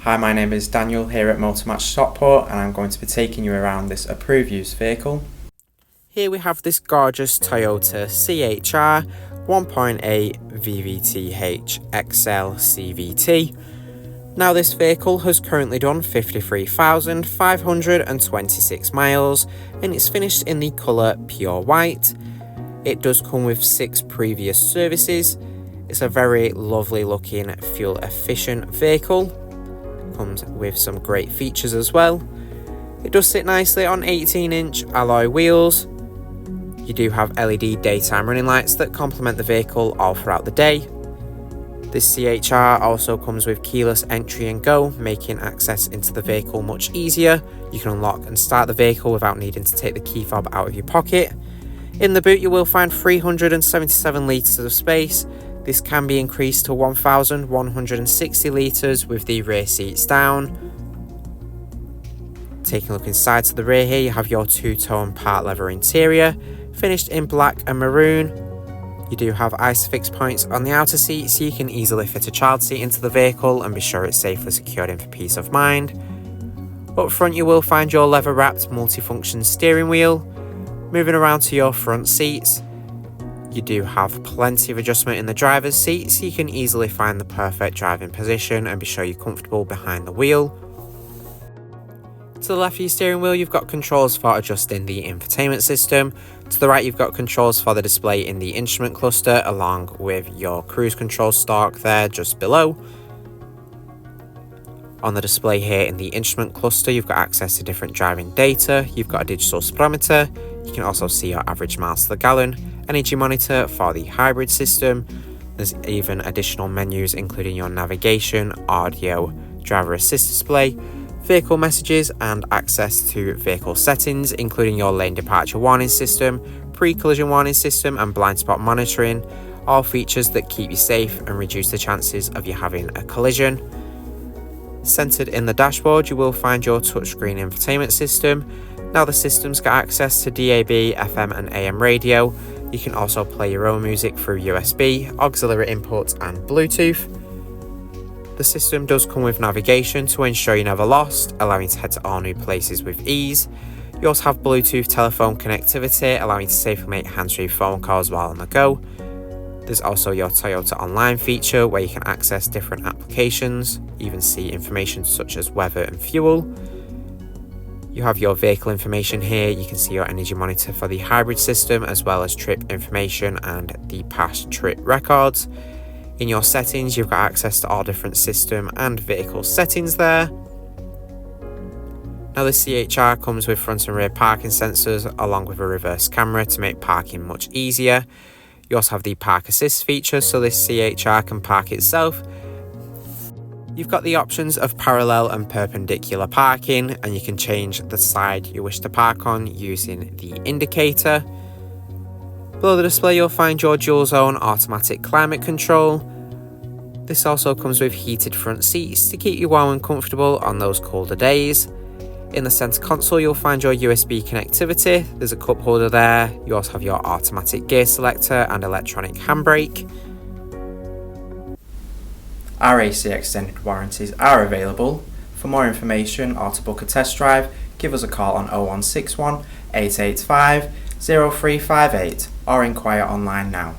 Hi, my name is Daniel here at Motor Match Stockport, and I'm going to be taking you around this approved used vehicle. Here we have this gorgeous Toyota CHR 1.8 VVT-h Excel CVT. Now this vehicle has currently done 53,526 miles and it's finished in the colour pure white. It does come with 6 previous services. It's a very lovely looking fuel efficient vehicle. Comes with some great features as well. It does sit nicely on 18-inch alloy wheels. You do have LED daytime running lights that complement the vehicle all throughout the day. This CHR also comes with keyless entry and go, making access into the vehicle much easier. You can unlock and start the vehicle without needing to take the key fob out of your pocket. In the boot you will find 377 litres of space. This can be increased to 1,160 litres with the rear seats down. Taking a look inside to the rear here, you have your two-tone part leather interior, finished in black and maroon. You do have ISOFIX points on the outer seat, so you can easily fit a child seat into the vehicle and be sure it's safely secured in for peace of mind. Up front you will find your leather-wrapped multifunction steering wheel. Moving around to your front seats, you do have plenty of adjustment in the driver's seat, so you can easily find the perfect driving position and be sure you're comfortable behind the wheel. To the left of your steering wheel you've got controls for adjusting the infotainment system. To the right you've got controls for the display in the instrument cluster along with your cruise control stalk there just below. On the display here in the instrument cluster you've got access to different driving data. You've got a digital speedometer. You can also see your average miles to the gallon, energy monitor for the hybrid system. There's even additional menus including your navigation, audio, driver assist display, vehicle messages and access to vehicle settings including your lane departure warning system, pre-collision warning system and blind spot monitoring, all features that keep you safe and reduce the chances of you having a collision. Centered in the dashboard you will find your touchscreen infotainment system. Now the system's got access to DAB, FM and AM radio. You can also play your own music through USB, auxiliary inputs and Bluetooth. The system does come with navigation to ensure you're never lost, allowing you to head to all new places with ease. You also have Bluetooth telephone connectivity, allowing you to safely make hands-free phone calls while on the go. There's also your Toyota Online feature where you can access different applications, even see information such as weather and fuel. You have your vehicle information here. You can see your energy monitor for the hybrid system as well as trip information and the past trip records. In your settings you've got access to all different system and vehicle settings there. Now the CHR comes with front and rear parking sensors along with a reverse camera to make parking much easier. You also have the park assist feature, so this CHR can park itself. You've got the options of parallel and perpendicular parking and you can change the side you wish to park on using the indicator. Below the display you'll find your dual zone automatic climate control. This also comes with heated front seats to keep you warm and comfortable on those colder days. In the center console you'll find your USB connectivity. There's a cup holder there. You also have your automatic gear selector and electronic handbrake. Our AC extended warranties are available. For more information or to book a test drive, give us a call on 0161 885 0358 or inquire online now.